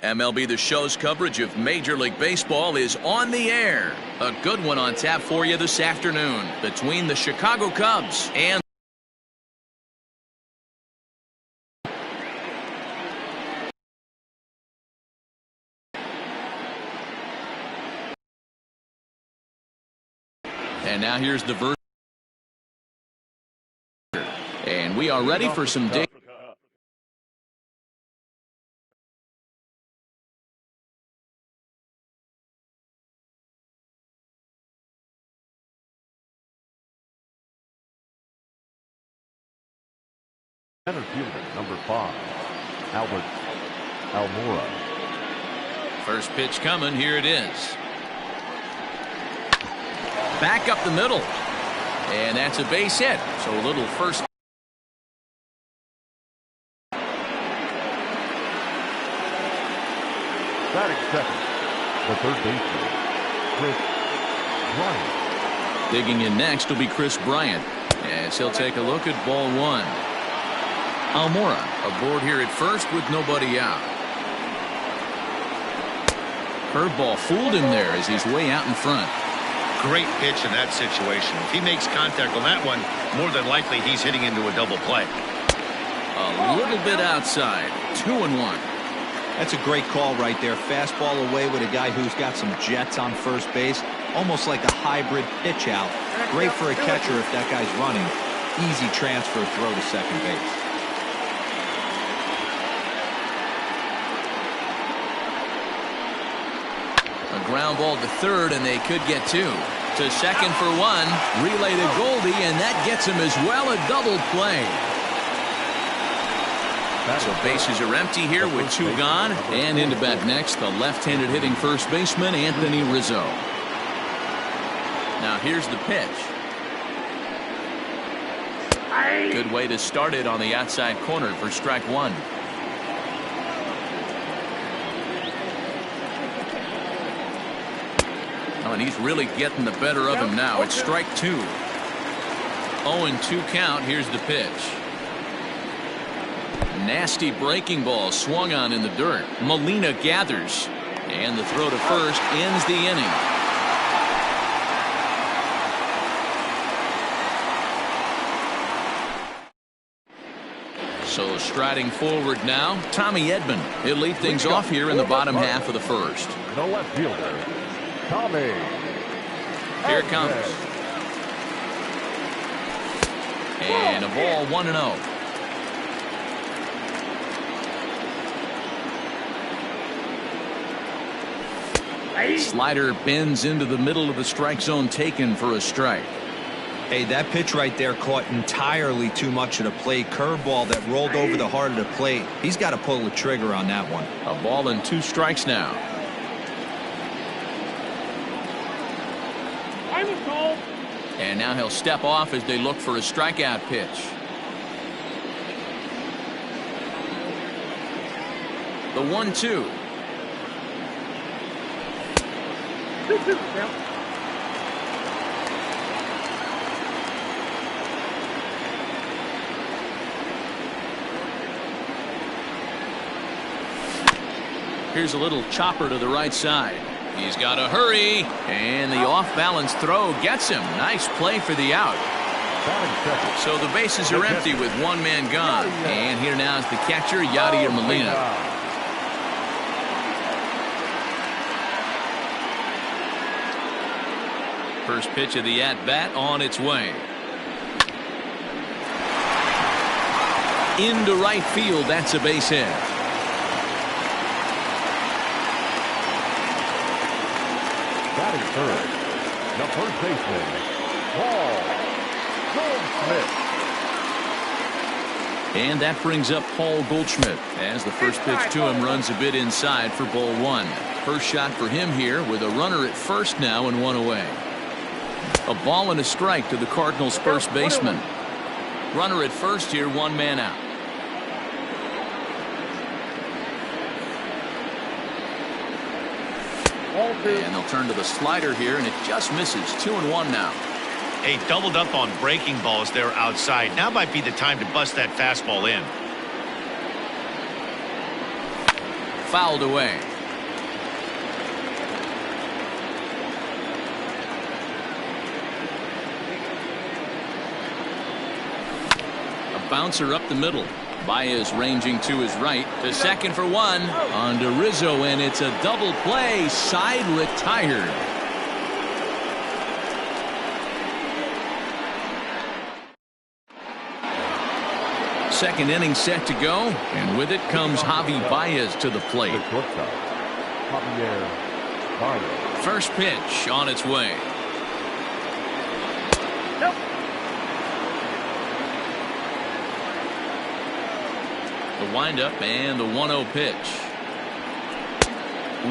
MLB The Show's coverage of Major League Baseball is on the air. A good one on tap for you this afternoon between the Chicago Cubs and now here's the version. And we are ready for some day. Center fielder, number 5, Albert Almora. First pitch coming. Here it is. Back up the middle. And that's a base hit. So a little first. Batting second, the third baseman, Chris Bryant. Digging in next will be Chris Bryant, as he'll take a look at ball 1. Almora aboard here at first with nobody out. Curveball fooled him there as he's way out in front. Great pitch in that situation. If he makes contact on that one, more than likely he's hitting into a double play. A little bit outside. 2-1. That's a great call right there. Fastball away with a guy who's got some jets on first base. Almost like a hybrid pitch out. Great for a catcher if that guy's running. Easy transfer throw to second base. A ground ball to third, and they could get 2. To second for 1. Relay to Goldie, and that gets him as well. A double play. So bases are empty here with 2 gone. And into bat next, the left-handed hitting first baseman, Anthony Rizzo. Now here's the pitch. Good way to start it on the outside corner for strike 1. Oh, and he's really getting the better of him now. It's strike 2. 0-2 count. Here's the pitch. Nasty breaking ball swung on in the dirt. Molina gathers. And the throw to first ends the inning. So striding forward now, Tommy Edman. He'll lead things off here in the bottom half of the first. The left fielder, Tommy. Here it comes. And a ball 1-0. Slider bends into the middle of the strike zone, taken for a strike. Hey, that pitch right there caught entirely too much of the plate. Curveball that rolled over the heart of the plate. He's got to pull the trigger on that one. A ball and 2 strikes now. And now he'll step off as they look for a strikeout pitch. The 1-2. Here's a little chopper to the right side. He's got to hurry, and the off-balance throw gets him. Nice play for the out. So the bases are empty with 1 man gone. And here now is the catcher, Yadier Molina. First pitch of the at-bat on its way. Into right field, that's a base hit. Batting third, the first baseman, Paul Goldschmidt. And that brings up Paul Goldschmidt as the first pitch to him runs a bit inside for ball 1. First shot for him here with a runner at first now and 1 away. A ball and a strike to the Cardinals' first baseman. Runner at first here, 1 man out. And they'll turn to the slider here, and it just misses. 2-1 now. Hey, doubled up on breaking balls there outside. Now might be the time to bust that fastball in. fouled away. A bouncer up the middle. Baez ranging to his right. To second for one. On to Rizzo, and it's a double play. Side retired. Second inning set to go, and with it comes Javi Baez to the plate. The shortstop, Javier Baez. First pitch on its way. The windup and the 1-0 pitch.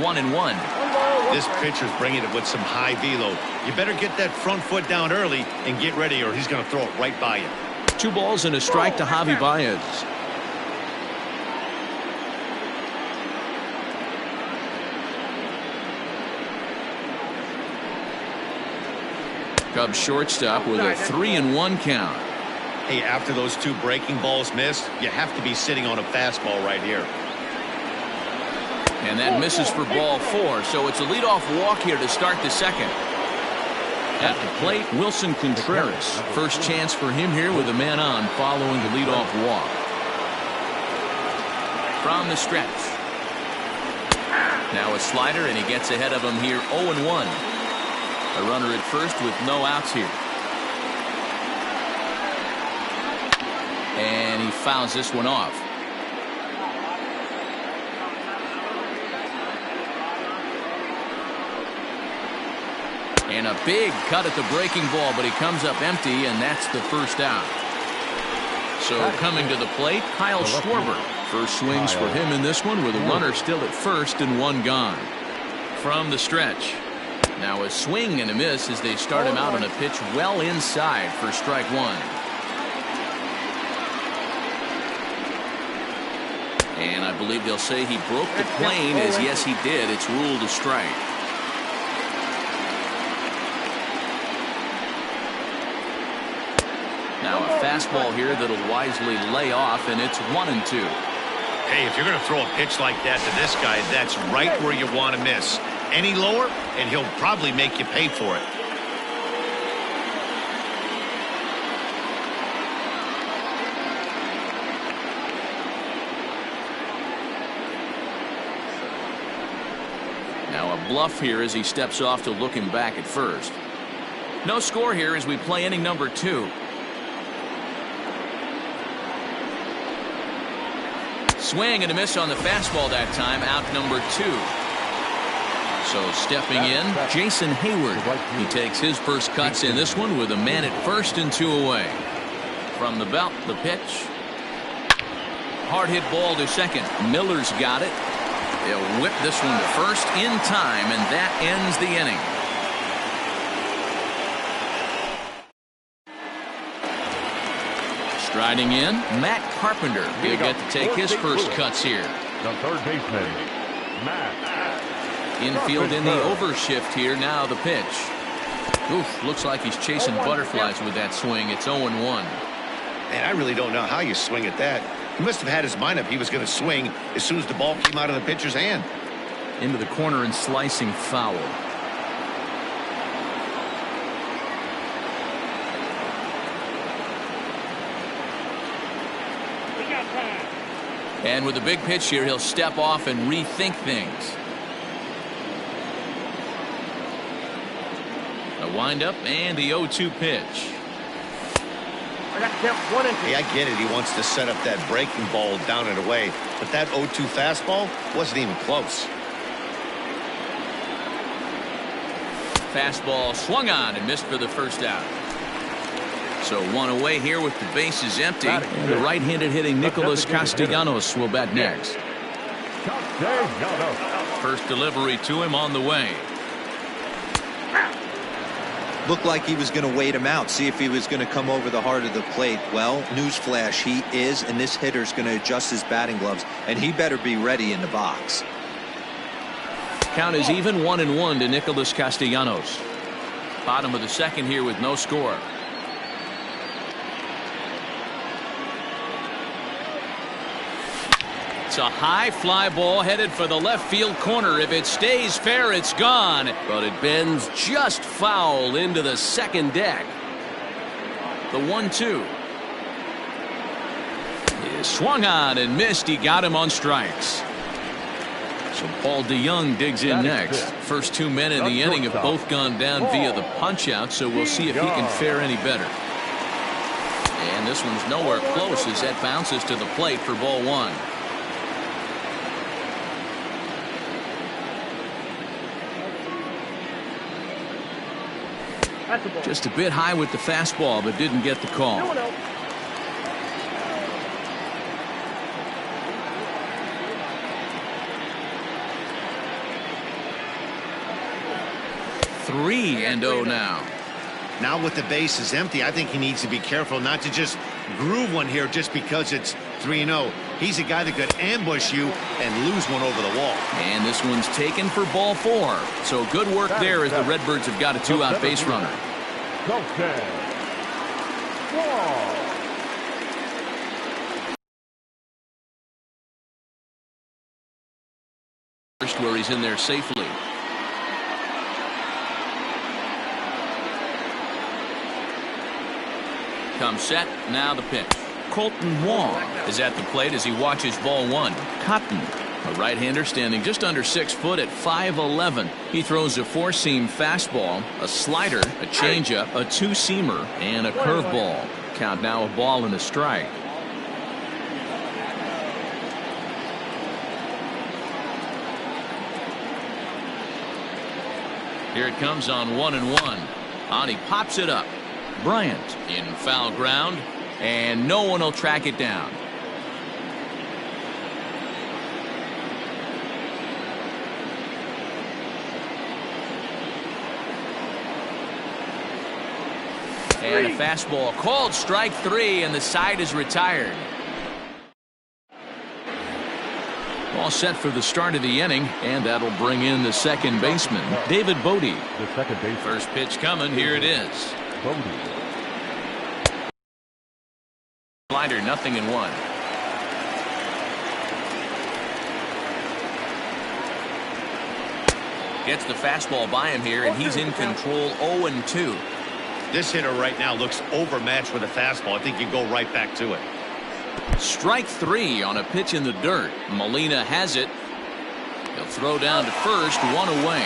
1-1. This pitcher's bringing it with some high velo. You better get that front foot down early and get ready, or he's going to throw it right by you. 2 balls and a strike to Javi Baez. Cubs shortstop with a 3-1 count. Hey, after those 2 breaking balls missed, you have to be sitting on a fastball right here. And that misses for ball 4, so it's a leadoff walk here to start the second. At the plate, Wilson Contreras. First chance for him here with a man on following the leadoff walk. From the stretch. Now a slider, and he gets ahead of him here 0-1. A runner at first with no outs here. And he fouls this one off. And a big cut at the breaking ball, but he comes up empty, and that's the first out. So coming to the plate, Kyle Schwarber. First swings for him in this one with a runner still at first and 1 gone. From the stretch. Now a swing and a miss as they start him out on a pitch well inside for strike 1. And I believe they'll say he broke the plane, as yes he did. It's ruled a strike. Now a fastball here that'll wisely lay off, and it's 1-2. Hey, if you're going to throw a pitch like that to this guy, that's right where you want to miss. Any lower, and he'll probably make you pay for it. Now a bluff here as he steps off to look him back at first. No score here as we play inning number 2. Swing and a miss on the fastball that time. Out number 2. So stepping in, Jason Hayward. He takes his first cuts in this one with a man at first and 2 away. From the belt, the pitch. Hard hit ball to second. Miller's got it. They'll whip this one to first in time, and that ends the inning. Striding in, Matt Carpenter. He'll get to take his first cuts here. The third baseman, Matt. Infield in the overshift here. Now the pitch. Oof, looks like he's chasing butterflies with that swing. It's 0-1. Man, I really don't know how you swing at that. He must have had his mind up he was going to swing as soon as the ball came out of the pitcher's hand. Into the corner and slicing foul. And with a big pitch here, he'll step off and rethink things. A windup and the 0-2 pitch. Hey, I get it. He wants to set up that breaking ball down and away, but that 0-2 fastball wasn't even close. Fastball swung on and missed for the first out. So 1 away here with the bases empty. And the right-handed hitting Nicholas Castellanos will bat next. First delivery to him on the way. Looked like he was going to wait him out, see if he was going to come over the heart of the plate. Well, newsflash, he is, and this hitter's going to adjust his batting gloves, and he better be ready in the box. Count is even 1-1 to Nicholas Castellanos. Bottom of the second here with no score. It's a high fly ball headed for the left field corner. If it stays fair, it's gone. But it bends just foul into the second deck. The 1-2. He swung on and missed. He got him on strikes. So Paul DeYoung digs in next. First two men in the inning have both gone down via the punch-out, so we'll see if he can fare any better. And this one's nowhere close as that bounces to the plate for ball one. Just a bit high with the fastball, but didn't get the call. 3-0 now. Now with the bases empty, I think he needs to be careful not to just groove one here just because it's 3-0. He's a guy that could ambush you and lose one over the wall. And this one's taken for ball 4. So good work there as the Redbirds have got a 2-out base runner. First where he's in there safely. Comes set, now the pitch. Colton Wong is at the plate as he watches ball 1. Cotton, a right-hander standing just under 6 foot at 5'11". He throws a four-seam fastball, a slider, a changeup, a two-seamer, and a curveball. Count now a ball and a strike. Here it comes on 1-1. On he pops it up. Bryant in foul ground, and no one will track it down. And a fastball called strike 3, and the side is retired. All set for the start of the inning, and that'll bring in the second baseman, David Bodie. The second baseman. First pitch coming, here it is. Slider, 0-1. Gets the fastball by him here, and he's in control. 0-2. This hitter right now looks overmatched with a fastball. I think you go right back to it. Strike 3 on a pitch in the dirt. Molina has it. He'll throw down to first, 1 away.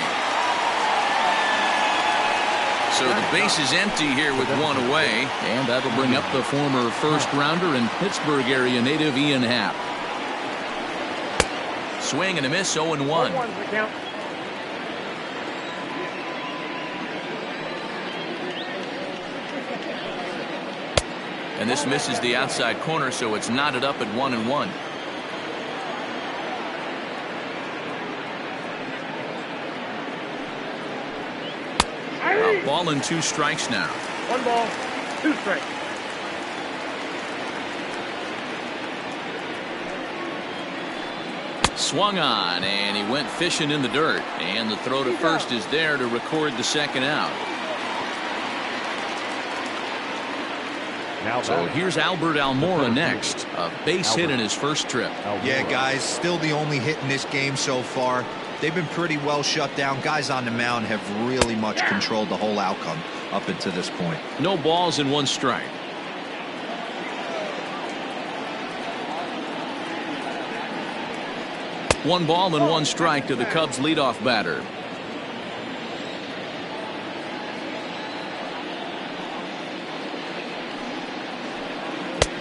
So the base is empty here with 1 away, and that'll bring up the former first-rounder and Pittsburgh area native Ian Happ. Swing and a miss, 0-1. And this misses the outside corner, so it's knotted up at 1-1. A ball and 2 strikes now. 1 ball, 2 strikes. Swung on, and he went fishing in the dirt. And the throw to first is there to record the second out. So here's Albert Almora next. A base hit in his first trip. Yeah, guys, still the only hit in this game so far. They've been pretty well shut down. Guys on the mound have really much controlled the whole outcome up until this point. No balls and 1 strike. One ball and 1 strike to the Cubs leadoff batter.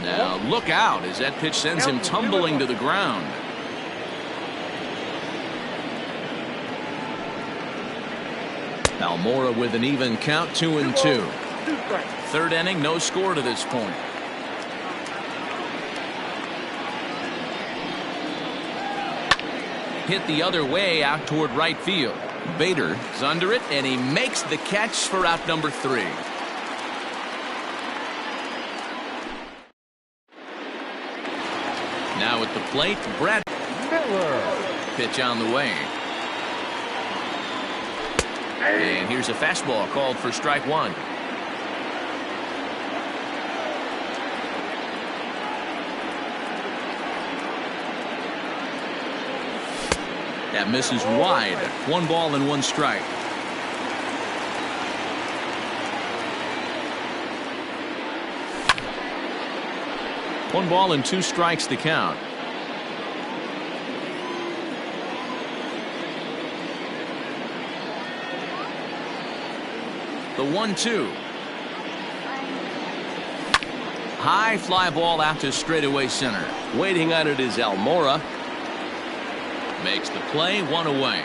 Now look out as that pitch sends him tumbling to the ground. Almora with an even count, 2-2. Third inning, no score to this point. Hit the other way out toward right field. Bader is under it, and he makes the catch for out number 3. Now at the plate, Brad Miller. Pitch on the way. And here's a fastball called for strike 1. That misses wide. 1 ball and 1 strike. One ball and 2 strikes to count. The 1-2. High fly ball out to straightaway center. Waiting on it is Almora. Makes the play, 1 away.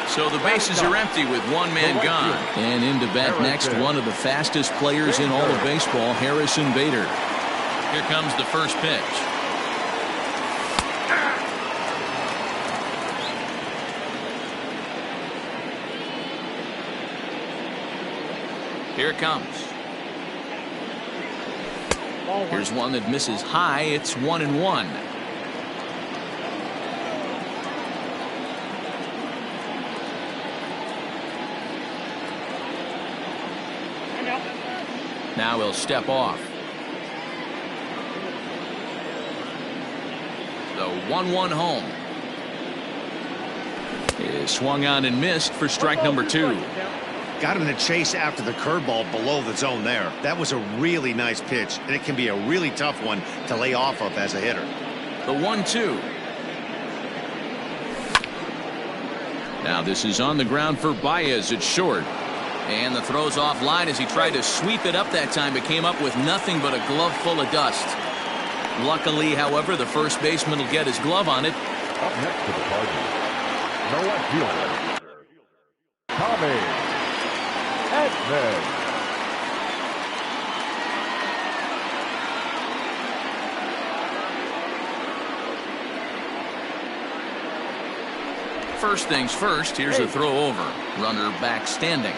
So the bases are empty with 1 man gone. And into bat next, one of the fastest players in all of baseball, Harrison Bader. Here comes the first pitch. Here it comes. Here's one that misses high. It's 1-1. Now he'll step off. The 1-1 home is swung on and missed for strike number 2. Got him to chase after the curveball below the zone there. That was a really nice pitch, and it can be a really tough one to lay off of as a hitter. The 1-2. Now this is on the ground for Baez at short. And the throw's off line as he tried to sweep it up that time, but came up with nothing but a glove full of dust. Luckily, however, the first baseman will get his glove on it. Up next to the Cardinals, no left fielder, Tommy Edman. First things first, here's a throw over. Runner back standing.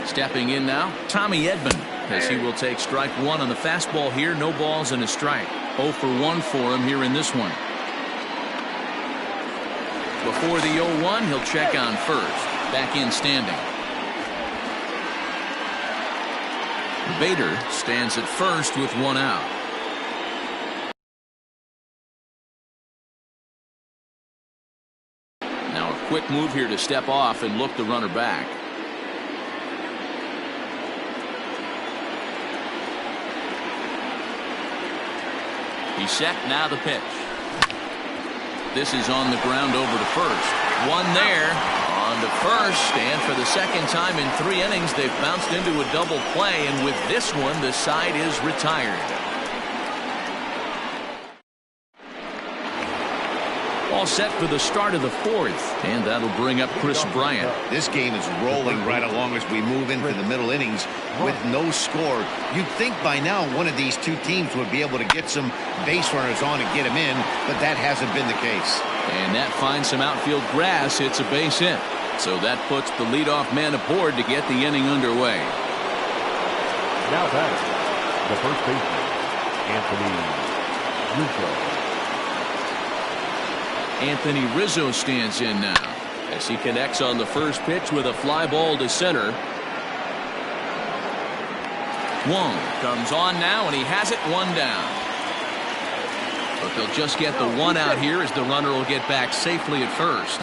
Stepping in now, Tommy Edman, as he will take strike 1 on the fastball here. No balls and a strike. 0 for 1 for him here in this one. Before the 0-1, he'll check on first. Back in standing. Bader stands at first with 1 out. Now a quick move here to step off and look the runner back. He's set. Now the pitch. This is on the ground over to first. One there on to first, and for the second time in 3 innings they've bounced into a double play, and with this one the side is retired. All set for the start of the 4th, and that'll bring up Chris Bryant. This game is rolling right along as we move into the middle innings with no score. You'd think by now one of these two teams would be able to get some base runners on and get them in, but that hasn't been the case. And that finds some outfield grass. It's a base hit. So that puts the leadoff man aboard to get the inning underway. Now batting, the first baseman, Anthony Rizzo. Anthony Rizzo stands in now as he connects on the first pitch with a fly ball to center. Wong comes on now, and he has it, 1 down. But they'll just get the 1 out here as the runner will get back safely at first.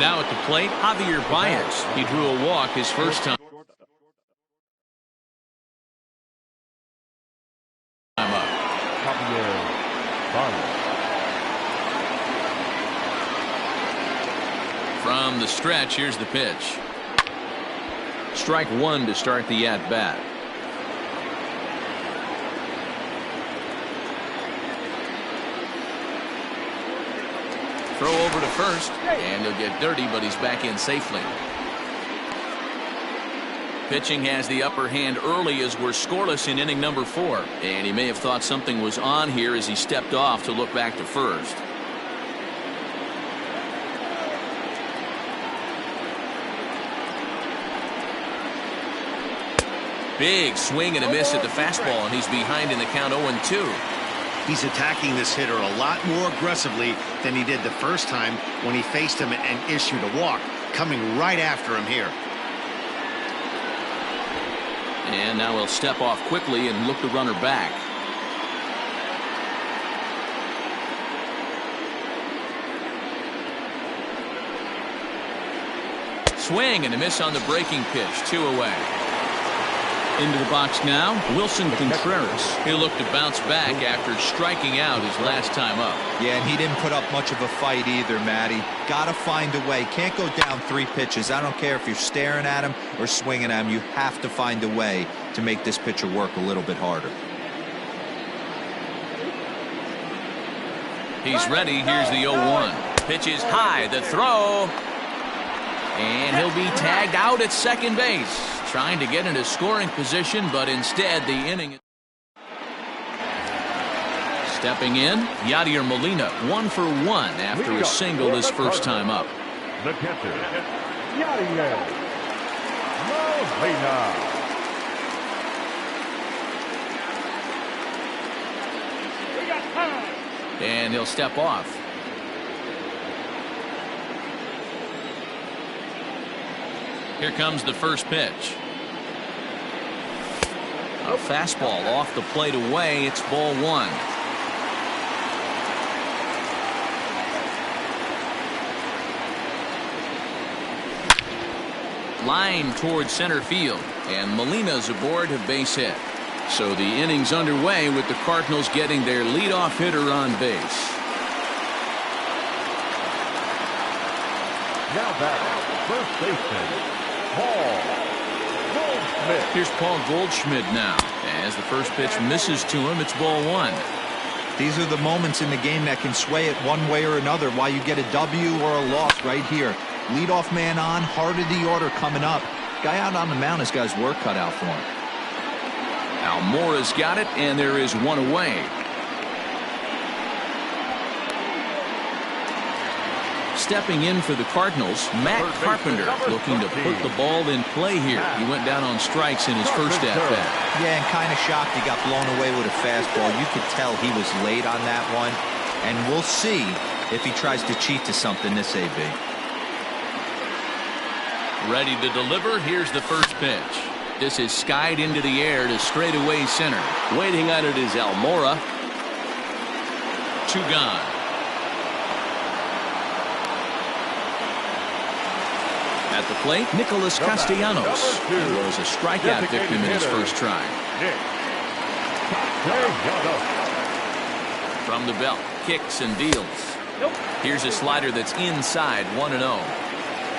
Now at the plate, Javier Baez. He drew a walk his first time. From the stretch, here's the pitch. Strike 1 to start the at-bat. Throw over to first, and he'll get dirty, but he's back in safely. Pitching has the upper hand early as we're scoreless in inning number 4. And he may have thought something was on here as he stepped off to look back to first. Big swing and a miss at the fastball, and he's behind in the count 0-2. He's attacking this hitter a lot more aggressively than he did the first time when he faced him and issued a walk. Coming right after him here. And now he'll step off quickly and look the runner back. Swing and a miss on the breaking pitch. 2 away. Into the box now, Wilson Contreras. He'll look to bounce back after striking out his last time up. Yeah, and he didn't put up much of a fight either, Matty. Got to find a way. Can't go down 3 pitches. I don't care if you're staring at him or swinging at him. You have to find a way to make this pitcher work a little bit harder. He's ready. Here's the 0-1. Pitch is high. The throw. And he'll be tagged out at second base. Trying to get into scoring position, but instead the inning. Stepping in, Yadier Molina, 1 for 1 after a single his first time up. The catcher, Yadier Molina. And he'll step off. Here comes the first pitch. A fastball off the plate away. It's ball 1. Line towards center field, and Molina's aboard a base hit. So the inning's underway with the Cardinals getting their leadoff hitter on base. Now back, first baseman, Paul Goldschmidt. Here's Paul Goldschmidt now. As the first pitch misses to him, it's ball 1. These are the moments in the game that can sway it one way or another, why you get a W or a loss right here. Leadoff man on, heart of the order coming up. Guy out on the mound has got his work cut out for him. Almora's got it, and there is 1 away. Stepping in for the Cardinals, Matt Carpenter, looking to put the ball in play here. He went down on strikes in his first at-bat. Yeah, and kind of shocked he got blown away with a fastball. You could tell he was late on that one. And we'll see if he tries to cheat to something this AB. Ready to deliver. Here's the first pitch. This is skied into the air to straightaway center. Waiting on it is Almora. 2 gone. At the plate, Nicholas Castellanos. He was a strikeout victim in his first try. From the belt, kicks and deals. Here's a slider that's inside, 1-0.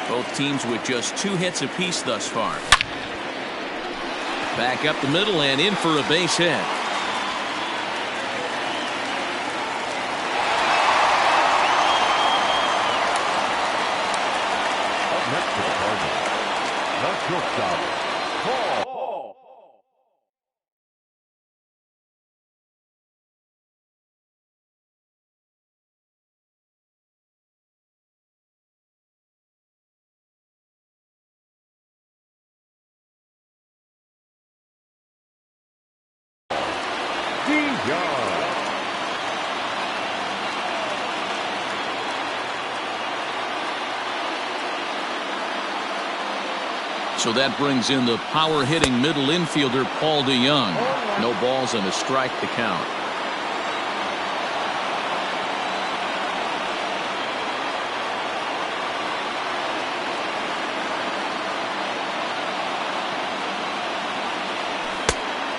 Both teams with just 2 hits apiece thus far. Back up the middle and in for a base hit. Next to the Cardinals, the shortstop, Paul. So that brings in the power-hitting middle infielder Paul DeYoung. No balls and a strike to count.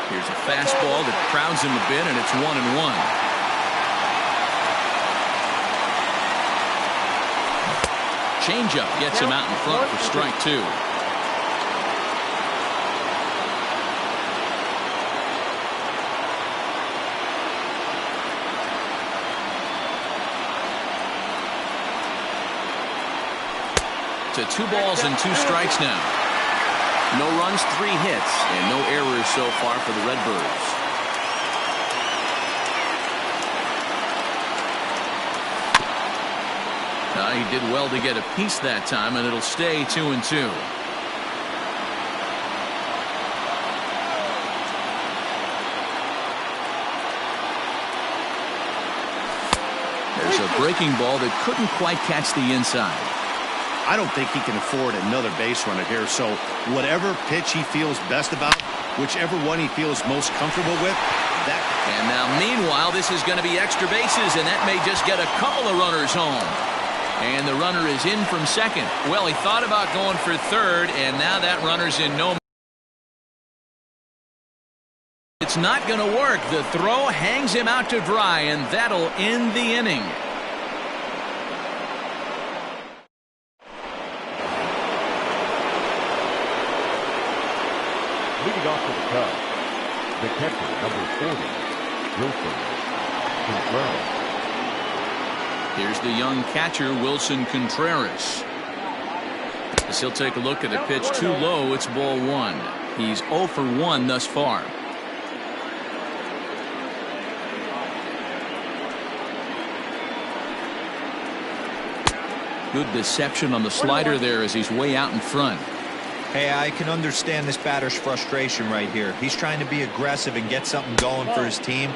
Here's a fastball that crowds in the bin, and it's 1-1. Changeup gets him out in front for strike 2. To 2 balls and 2 strikes now. No runs, 3 hits, and no errors so far for the Redbirds. He did well to get a piece that time, and it'll stay 2-2. There's a breaking ball that couldn't quite catch the inside. I don't think he can afford another base runner here, so whatever pitch he feels best about, whichever one he feels most comfortable with, that. And now, meanwhile, this is going to be extra bases, and that may just get a couple of runners home. And the runner is in from second. Well, he thought about going for third, and now that runner's in no. It's not going to work. The throw hangs him out to dry, and that'll end the inning. Leading off to the Cubs, the catcher, number 40, Wilson Contreras. Here's the young catcher, Wilson Contreras. As he'll take a look at a pitch too low, it's ball one. He's 0 for 1 thus far. Good deception on the slider there as he's way out in front. Hey, I can understand this batter's frustration right here. He's trying to be aggressive and get something going for his team.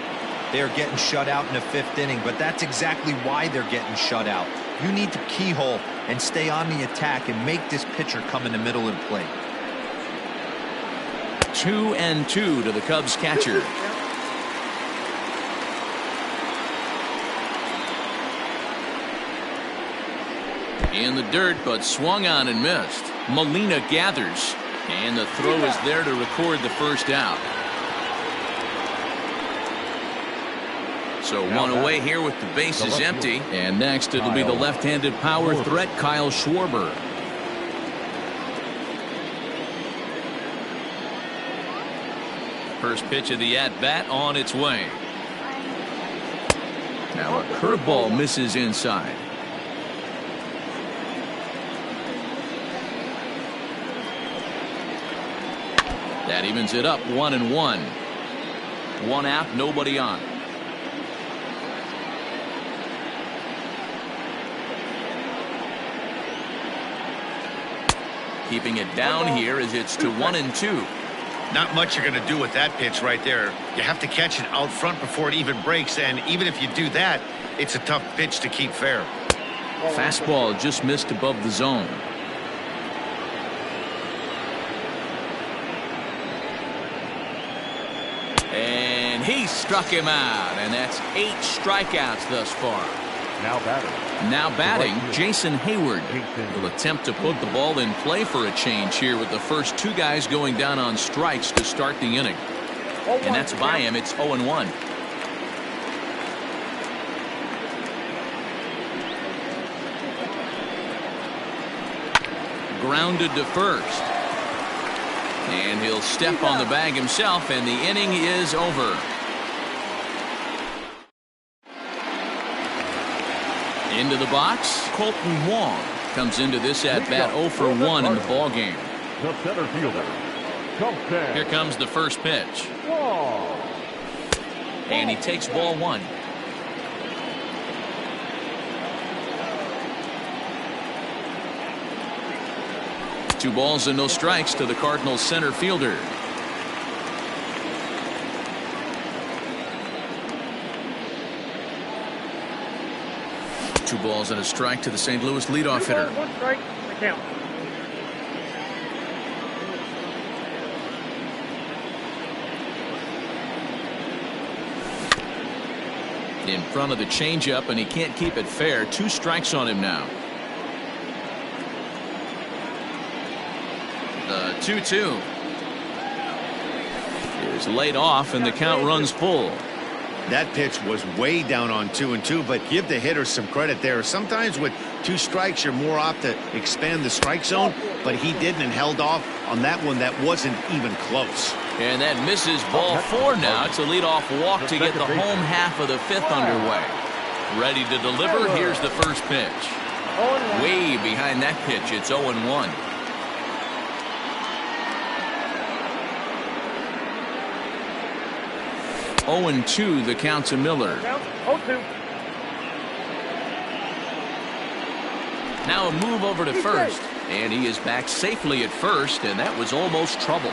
They're getting shut out in the 5th inning, but that's exactly why they're getting shut out. You need to keyhole and stay on the attack and make this pitcher come in the middle of the plate. 2-2 to the Cubs catcher. In the dirt, but swung on and missed. Molina gathers, and the throw is there to record the first out. So one away here with the bases empty. And next it'll be the left-handed power threat, Kyle Schwarber. First pitch of the at-bat on its way. Now a curveball misses inside. That evens it up, 1-1. One out, nobody on. Keeping it down here as it's to 1-2. Not much you're going to do with that pitch right there. You have to catch it out front before it even breaks, and even if you do that, it's a tough pitch to keep fair. Fastball just missed above the zone. And he struck him out, and that's 8 strikeouts thus far. Now batting, Jason Hayward will attempt to put the ball in play for a change here with the first 2 guys going down on strikes to start the inning. And that's by him. It's 0-1. Grounded to first. And he'll step on the bag himself, and the inning is over. Into the box, Colton Wong comes into this at-bat 0 for 1 in the ballgame. The center fielder, Colton. Here comes the first pitch. And he takes ball 1. Two balls and no strikes to the Cardinals center fielder. Two balls and a strike to the St. Louis leadoff hitter. 1 strike, the count. In front of the changeup, and he can't keep it fair. 2 strikes on him now. The 2-2 is laid off, and the count runs full. That pitch was way down on 2-2, but give the hitter some credit there. Sometimes with 2 strikes, you're more apt to expand the strike zone, but he didn't and held off on that one that wasn't even close. And that misses ball 4 now. It's a leadoff walk to get the home half of the 5th underway. Ready to deliver. Here's the first pitch. Way behind that pitch. It's 0-1. Oh and 2 the count to Miller. 0-2. Now a move over to first, and he is back safely at first, and that was almost trouble.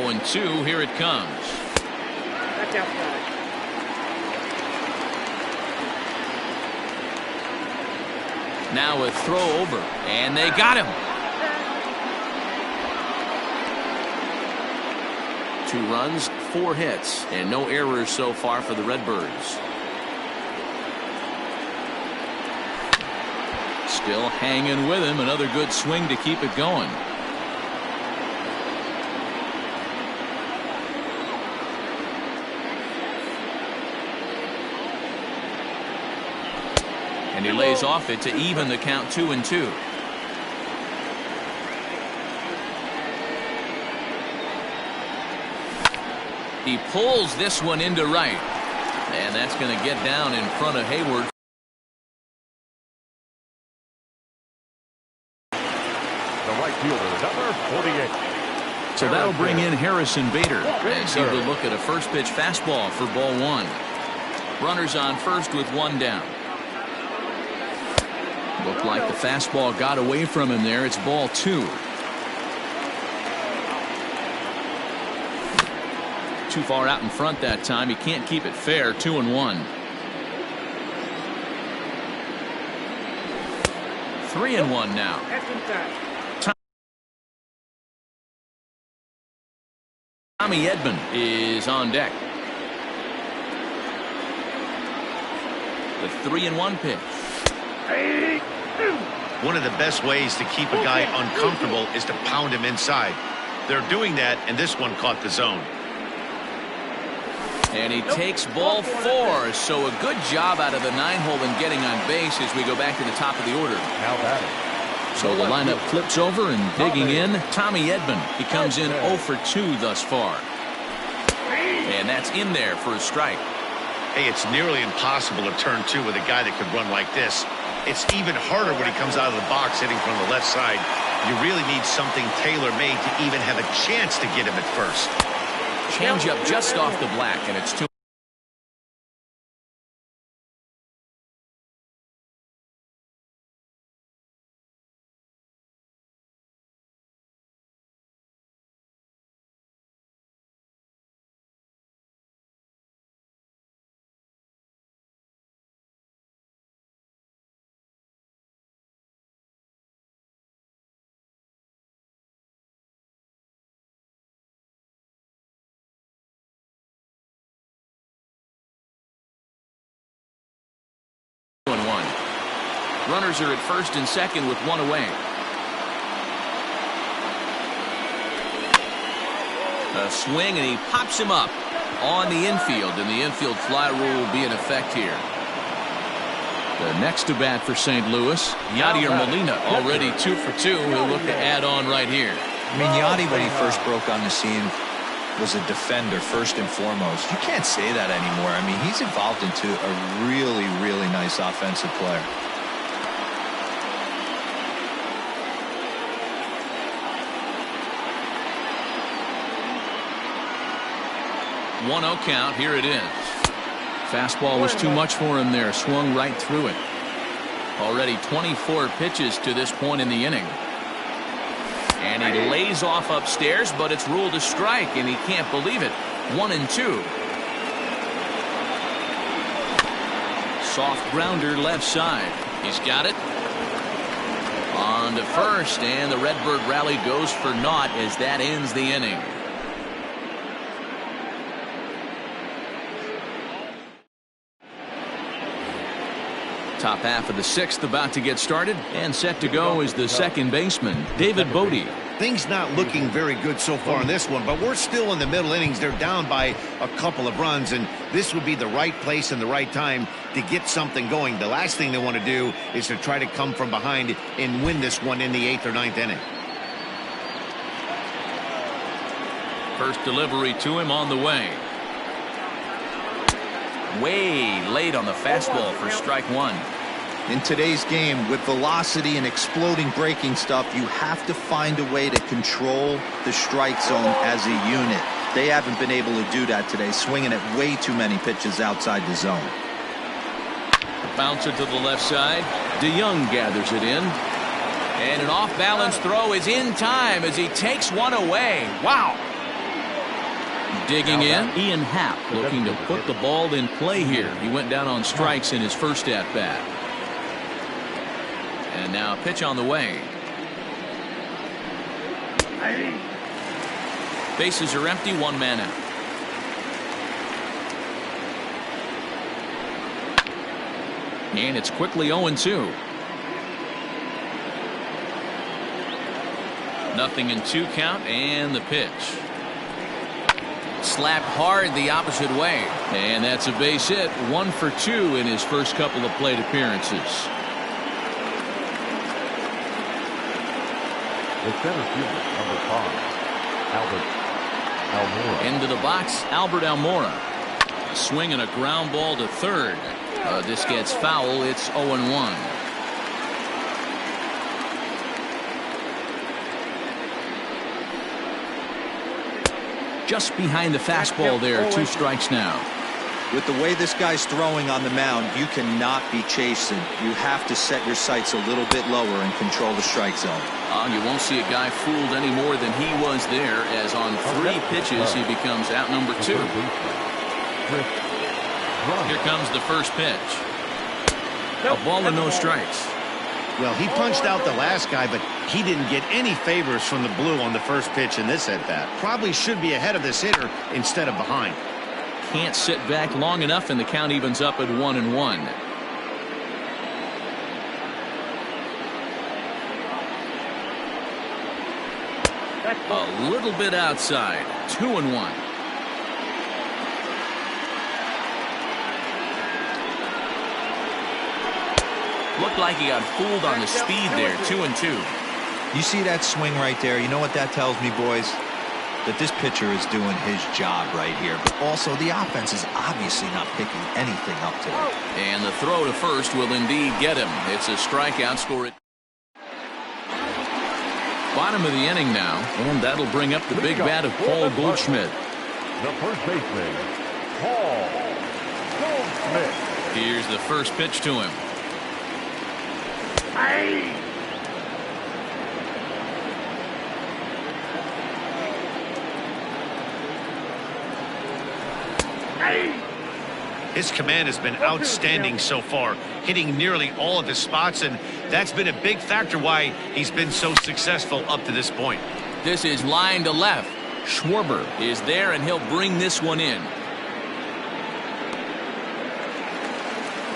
0-2. Here it comes. That's outside. Now a throw over, and they got him. 2 runs, 4 hits, and no errors so far for the Redbirds. Still hanging with him. Another good swing to keep it going. And he lays off it to even the count 2-2. He pulls this one into right. And that's going to get down in front of Hayward. The right fielder, number 48. So that'll bring in Harrison Bader as he will look at a first pitch fastball for ball 1. Runners on first with 1 down. Looked like the fastball got away from him there. It's ball 2. Too far out in front that time. He can't keep it fair. 2-1. 3-1 now. That's inside. Tommy Edman is on deck. The 3-1 pitch. One of the best ways to keep a guy uncomfortable is to pound him inside. They're doing that, and this one caught the zone. And he takes ball 4. So a good job out of the 9-hole in getting on base as we go back to the top of the order. Now batting. So the lineup flips over and digging in. Tommy Edman. He comes in 0 for 2 thus far. And that's in there for a strike. Hey, it's nearly impossible to turn 2 with a guy that could run like this. It's even harder when he comes out of the box hitting from the left side. You really need something tailor-made to even have a chance to get him at first. Change up just off the black, and it's 2. Runners are at first and second with 1 away. A swing, and he pops him up on the infield, and the infield fly rule will be in effect here. The next to bat for St. Louis, Yadier Molina, already 2 for 2. He'll look to add on right here. I mean, Yadi, when he first broke on the scene, was a defender first and foremost. You can't say that anymore. I mean, he's evolved into a really, really nice offensive player. One 0 count. Here it is. Fastball was too much for him there. Swung right through it. Already 24 pitches to this point in the inning. And he lays off upstairs, but it's ruled a strike, and he can't believe it. 1-2. Soft grounder left side. He's got it. On to first, and the Redbird rally goes for naught as that ends the inning. Top half of the 6th about to get started, and set to go is the second baseman, David Bodie. Things not looking very good so far in this one, but we're still in the middle innings. They're down by a couple of runs, and this would be the right place and the right time to get something going. The last thing they want to do is to try to come from behind and win this one in the 8th or 9th inning. First delivery to him on the way. Way late on the fastball for strike 1. In today's game, with velocity and exploding breaking stuff, you have to find a way to control the strike zone as a unit. They haven't been able to do that today, swinging at way too many pitches outside the zone. Bouncer to the left side. DeYoung gathers it in. And an off-balance throw is in time as he takes one away. Wow. Digging in, Ian Happ looking to put the ball in play here. He went down on strikes in his first at-bat. And now a pitch on the way. Bases are empty, one man out. And it's quickly 0-2. Nothing in 2 count, and the pitch. Slapped hard the opposite way. And that's a base hit. 1 for 2 in his first couple of plate appearances. The center fielder, number 5, Albert Almora. Into the box, Albert Almora. A swing and a ground ball to third. This gets foul. It's 0-1. Just behind the fastball there. 2 strikes now. With the way this guy's throwing on the mound, you cannot be chasing. You have to set your sights a little bit lower and control the strike zone. You won't see a guy fooled any more than he was there, as on 3 pitches he becomes out number 2. Here comes the first pitch. A ball and no strikes. Well, he punched out the last guy, but he didn't get any favors from the blue on the first pitch in this at-bat. Probably should be ahead of this hitter instead of behind. Can't sit back long enough, and the count evens up at 1-1. A little bit outside. 2-1. Looked like he got fooled on the speed there. 2-2. You see that swing right there? You know what that tells me, boys? That this pitcher is doing his job right here. But also, the offense is obviously not picking anything up today. And the throw to first will indeed get him. It's a strikeout. Score it. Bottom of the inning now, and that'll bring up the big bat of Paul Goldschmidt. The first baseman, Paul Goldschmidt. Here's the first pitch to him. His command has been outstanding so far, hitting nearly all of his spots, and that's been a big factor why he's been so successful up to this point. This is line to left. Schwarber is there, and he'll bring this one in.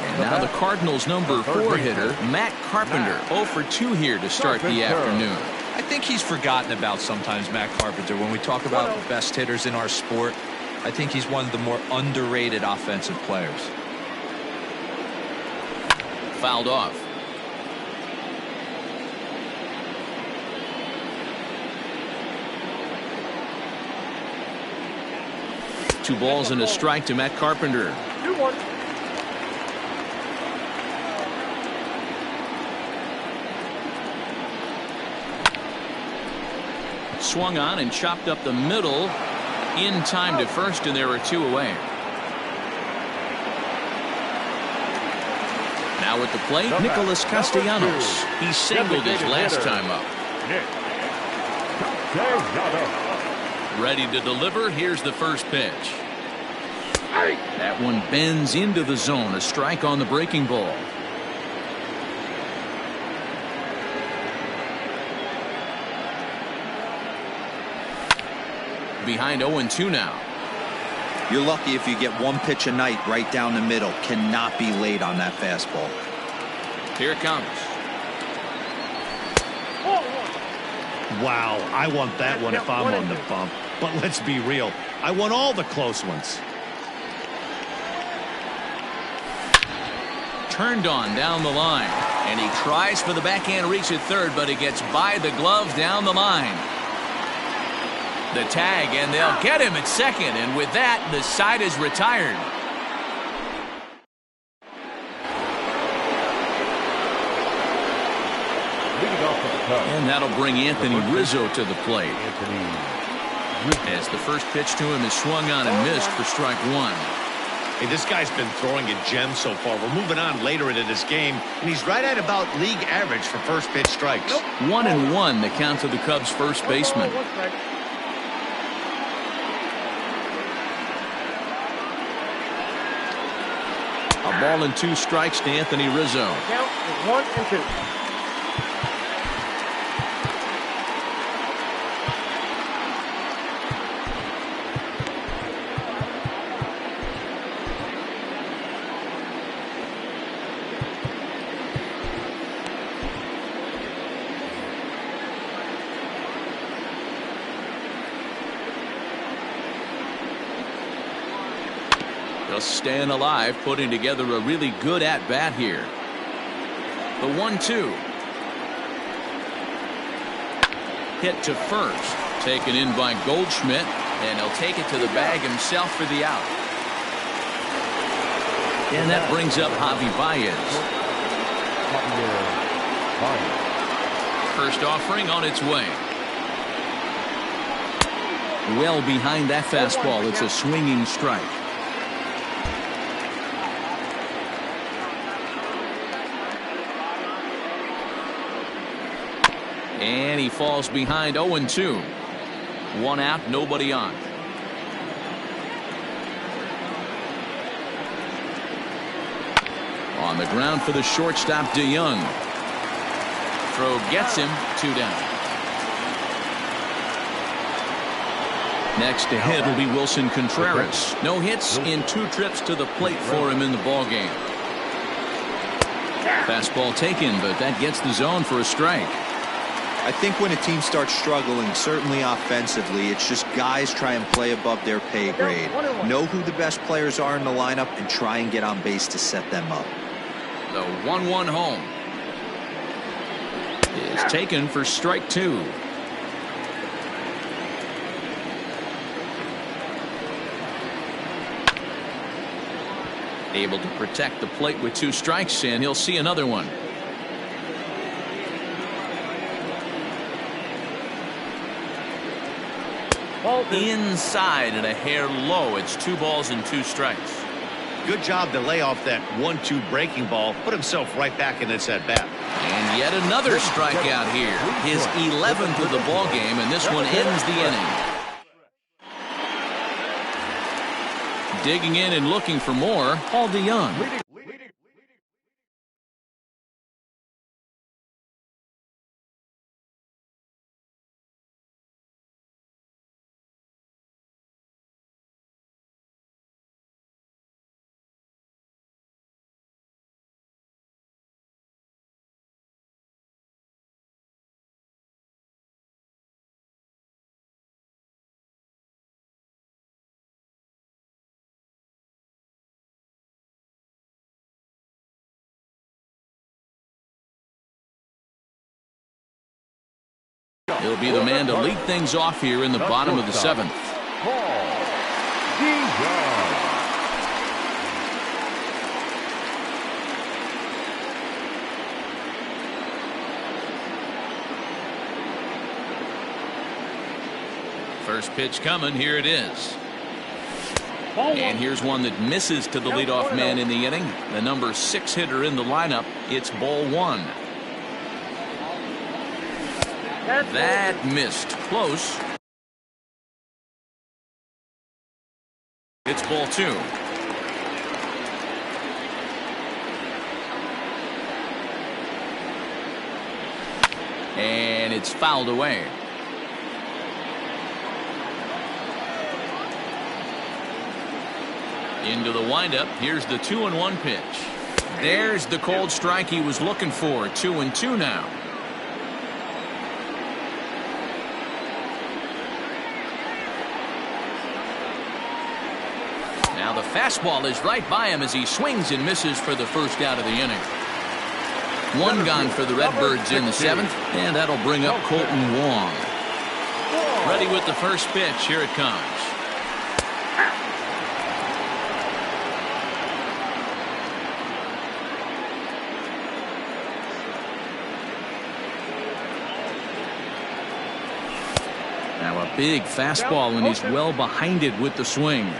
And now the Cardinals' number 4 hitter, Matt Carpenter, 0 for 2 here to start the afternoon. I think he's forgotten about sometimes, Matt Carpenter. When we talk about the best hitters in our sport, I think he's one of the more underrated offensive players. Fouled off. Two balls and a strike to Matt Carpenter. Swung on and chopped up the middle. In time to first, and there are 2 away. Now at the plate, Nicholas Castellanos. He singled his last time up. Ready to deliver. Here's the first pitch. That one bends into the zone. A strike on the breaking ball. Behind 0-2 now. You're lucky if you get 1 pitch a night right down the middle. Cannot be late on that fastball. Here it comes. Wow, I want that one if I'm on the bump. But let's be real, I want all the close ones. Turned on down the line, and he tries for the backhand reach at third, but it gets by the glove down the line. The tag, and they'll get him at second, and with that, the side is retired. And that'll bring Anthony Rizzo to the plate. As the first pitch to him is swung on and missed for strike 1. Hey, this guy's been throwing a gem so far. We're moving on later into this game, and he's right at about league average for first pitch strikes. 1-1 the count to the Cubs' first baseman. Ball and 2 strikes to Anthony Rizzo. Count is 1 and 2. Just staying alive, putting together a really good at-bat here. The 1-2. Hit to first. Taken in by Goldschmidt, and he'll take it to the bag himself for the out. And that brings up Javi Baez. First offering on its way. Well behind that fastball. It's a swinging strike. And he falls behind 0-2. 1 out, nobody on. On the ground for the shortstop, DeYoung. Throw gets him, 2 down. Next to hit will be Wilson Contreras. No hits in 2 trips to the plate for him in the ballgame. Fastball taken, but that gets the zone for a strike. I think when a team starts struggling, certainly offensively, it's just guys try and play above their pay grade. Know who the best players are in the lineup and try and get on base to set them up. The 1-1 home is taken for strike 2. Able to protect the plate with 2 strikes, and he'll see another one. Inside and a hair low. It's 2 balls and 2 strikes. Good job to lay off that 1-2 breaking ball. Put himself right back in this at bat. And yet another strikeout here. His 11th of the ball game, and this one ends the inning. Digging in and looking for more, Paul DeYoung. He'll be the man to lead things off here in the bottom of the 7th. First pitch coming. Here it is. And here's one that misses to the leadoff man in the inning. The number 6 hitter in the lineup. It's ball 1. That missed. Close. It's ball 2. And it's fouled away. Into the windup. Here's the 2-1 pitch. There's the cold strike he was looking for. 2-2 now. Now the fastball is right by him as he swings and misses for the first out of the inning. 1 gone for the Redbirds in the 7th, and that'll bring up Colton Wong. Ready with the first pitch. Here it comes. Now a big fastball, and he's well behind it with the swing.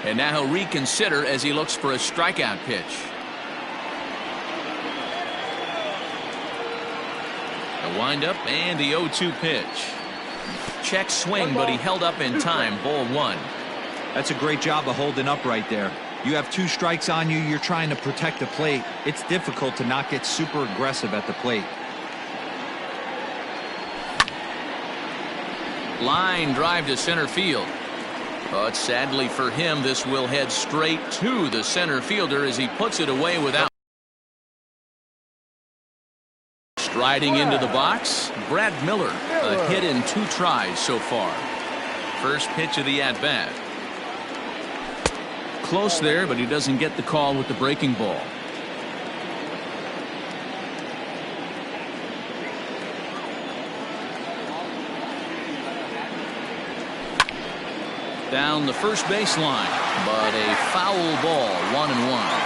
And now he'll reconsider as he looks for a strikeout pitch. The windup and the 0-2 pitch. Check swing, but he held up in time. Ball 1. That's a great job of holding up right there. You have 2 strikes on you. You're trying to protect the plate. It's difficult to not get super aggressive at the plate. Line drive to center field. But sadly for him, this will head straight to the center fielder as he puts it away without. Striding into the box, Brad Miller. A hit in 2 tries so far. First pitch of the at-bat. Close there, but he doesn't get the call with the breaking ball. Down the first baseline, but a foul ball, 1-1.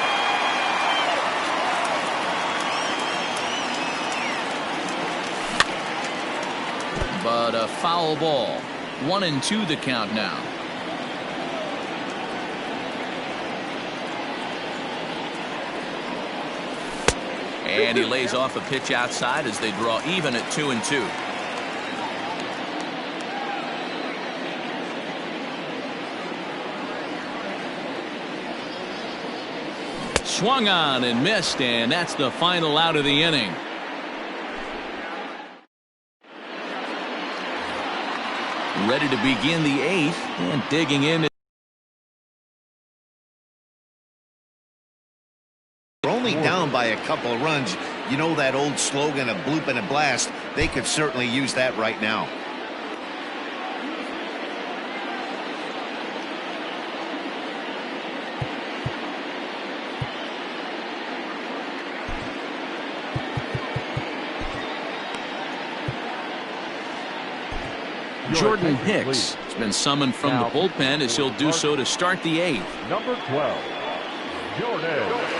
But a foul ball, 1-2 the count now. And he lays off a pitch outside as they draw even at 2-2. Swung on and missed, and that's the final out of the inning. Ready to begin the 8th, and digging in. We're only down by a couple of runs. You know that old slogan, a bloop and a blast. They could certainly use that right now. Jordan Hicks has been summoned from the bullpen as he'll do so to start the 8th. Number 12, Jordan.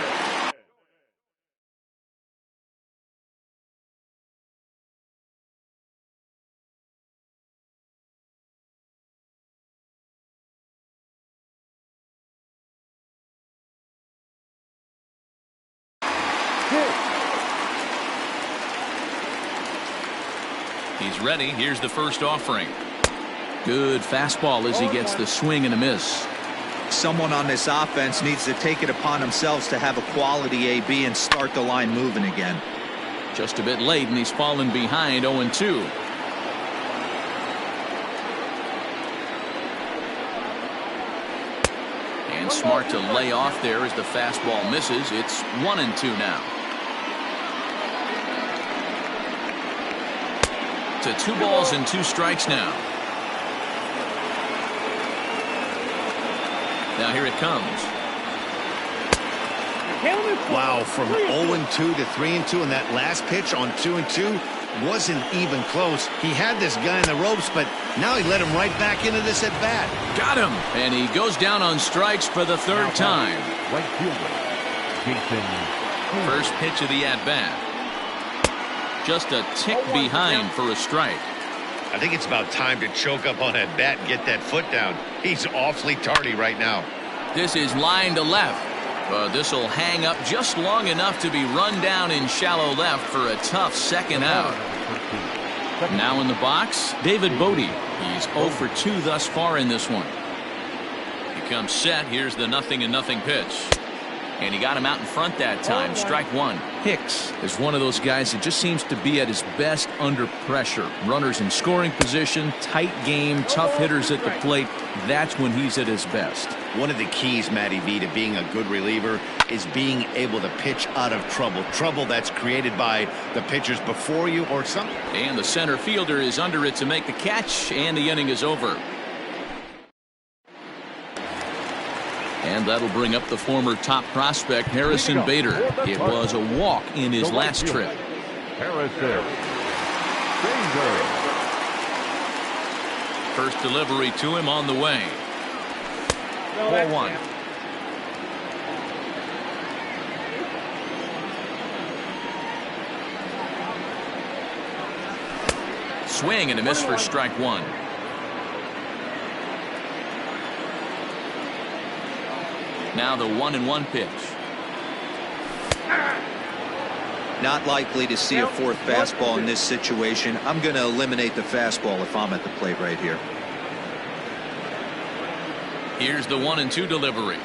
He's ready. Here's the first offering. Good fastball as he gets the swing and a miss. Someone on this offense needs to take it upon themselves to have a quality AB and start the line moving again. Just a bit late, and he's fallen behind 0-2. And smart to lay off there as the fastball misses. It's 1-2 now. To 2 balls and 2 strikes now. Now here it comes. Wow, from 0-2 to 3-2, and that last pitch on 2-2 wasn't even close. He had this guy in the ropes, but now he let him right back into this at bat. Got him, and he goes down on strikes for the 3rd time. Right fielder, Jason. First pitch of the at bat. Just a tick behind for a strike. I think it's about time to choke up on that bat and get that foot down. He's awfully tardy right now. This is line to left. This will hang up just long enough to be run down in shallow left for a tough second out. Now in the box, David Bodie. He's 0 for 2 thus far in this one. He comes set. Here's the 0-0 pitch. And he got him out in front that time. Strike 1. Hicks is one of those guys that just seems to be at his best under pressure. Runners in scoring position, tight game, tough hitters at the plate. That's when he's at his best. One of the keys, Matty V, to being a good reliever is being able to pitch out of trouble. Trouble that's created by the pitchers before you or something. And the center fielder is under it to make the catch, and the inning is over. And that'll bring up the former top prospect, Harrison Bader. It was a walk in his last trip. Harrison Bader. First delivery to him on the way. Ball 1. Swing and a miss for strike 1. Now the 1-1 pitch. Not likely to see a fourth fastball in this situation. I'm going to eliminate the fastball if I'm at the plate right here. Here's the 1-2 delivery.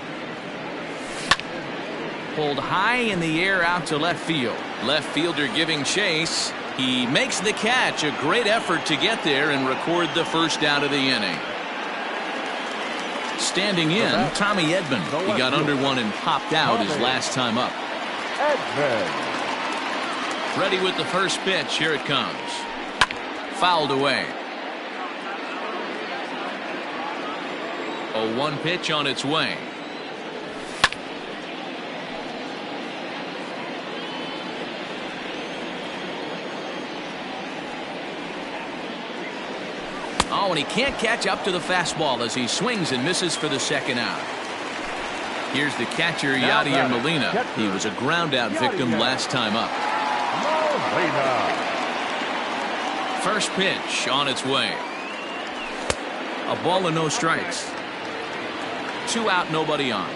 Pulled high in the air out to left field. Left fielder giving chase. He makes the catch. A great effort to get there and record the first out of the inning. Standing in, Tommy Edman. He got under one and popped out his last time up. Ready with the first pitch. Here it comes. Fouled away. 0-1 pitch on its way. Oh, and he can't catch up to the fastball as he swings and misses for the second out. Here's the catcher, Yadier Molina. He was a ground-out victim last time up. First pitch on its way. A ball and no strikes. 2 out, nobody on.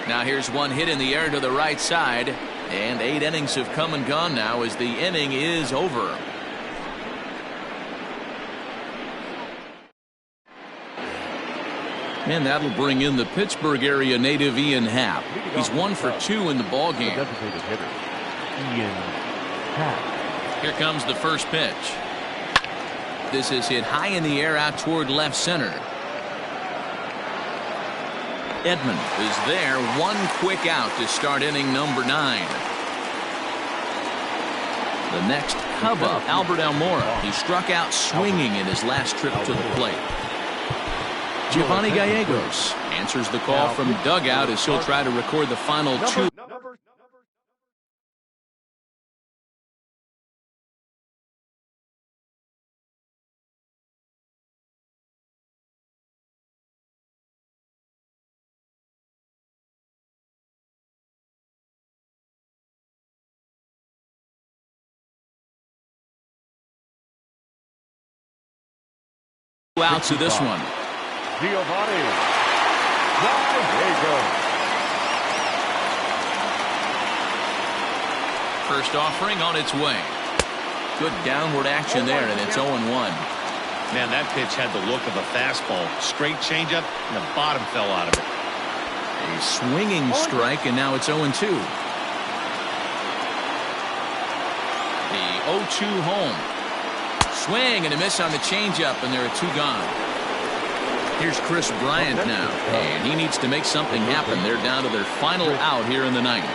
Now here's one hit in the air to the right side. And 8 innings have come and gone now as the inning is over. And that'll bring in the Pittsburgh area native Ian Happ. He's 1 for 2 in the ball game. Here comes the first pitch. This is hit high in the air out toward left center. Edman is there. 1 quick out to start inning number 9. The next Cub up, Albert Almora. He struck out swinging in his last trip to the plate. Giovanni Gallegos answers the call from dugout as he'll try to record the final 2. Outs of this one. Giovanni. First offering on its way. Good downward action there, and it's 0-1. Man, that pitch had the look of a fastball. Straight changeup, and the bottom fell out of it. A swinging strike, and now it's 0-2. The 0-2 home. Swing and a miss on the changeup, and there are 2 gone. Here's Chris Bryant now, and he needs to make something happen. They're down to their final out here in the 9th.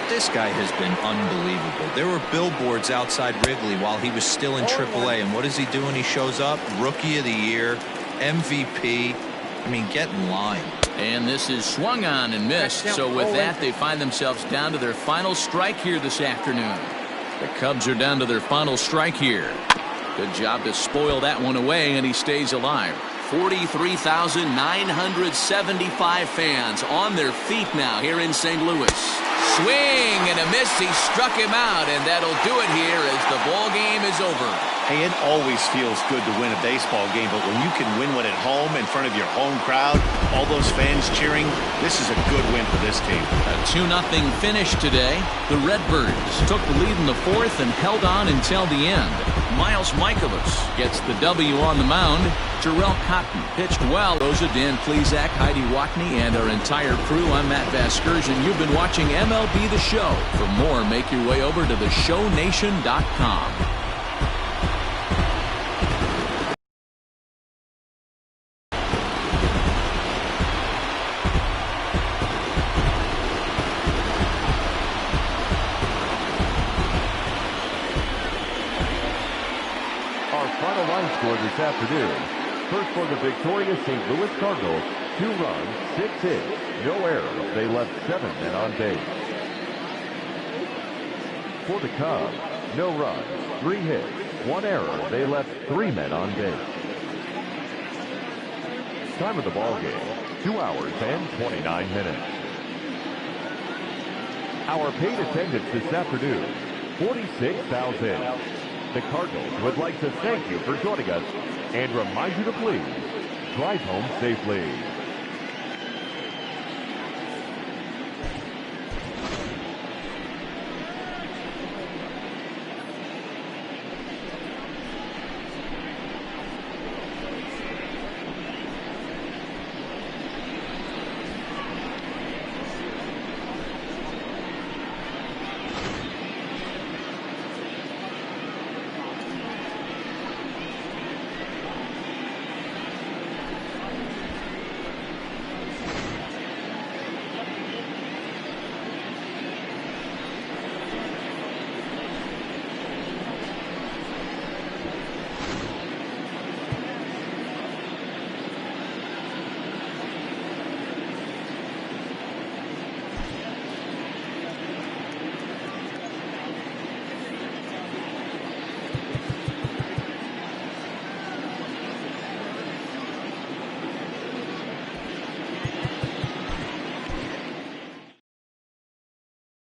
This guy has been unbelievable. There were billboards outside Wrigley while he was still in AAA, and what is he doing? He shows up, Rookie of the Year, MVP. I mean, get in line. And this is swung on and missed, so with that, they find themselves down to their final strike here this afternoon. The Cubs are down to their final strike here. Good job to spoil that one away, and he stays alive. 43,975 fans on their feet now here in St. Louis. Swing and a miss. He struck him out, and that'll do it here as the ball game is over. Hey, it always feels good to win a baseball game, but when you can win one at home in front of your home crowd, all those fans cheering, this is a good win for this team. A 2-0 finish today. The Redbirds took the lead in the 4th and held on until the end. Miles Michaelis gets the W on the mound. Jarrell Cotton pitched well. Rosa, Dan Plesac, Heidi Watney, and our entire crew. I'm Matt Vasgersian. You've been watching MLB The Show. For more, make your way over to theshownation.com. This afternoon. First for the victorious St. Louis Cardinals, 2 runs, 6 hits, no errors. They left 7 men on base. For the Cubs, no runs, 3 hits, 1 error. They left 3 men on base. Time of the ball game, 2 hours and 29 minutes. Our paid attendance this afternoon, 46,000. The Cardinals would like to thank you for joining us and remind you to please drive home safely.